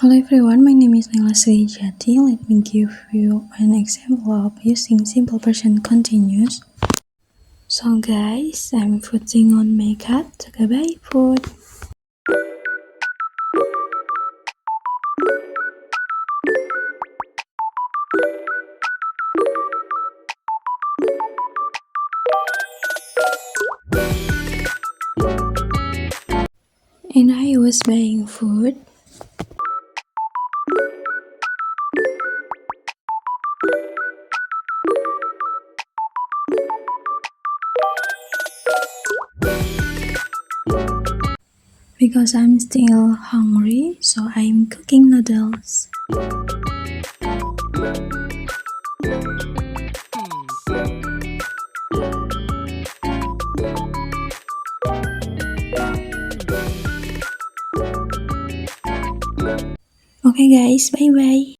Hello everyone, my name is Jati. Let me give you an example of using simple present continuous. So guys, I'm putting on makeup to go buy food. And I was buying food. Because I'm still hungry, so I'm cooking noodles. Okay guys, bye bye.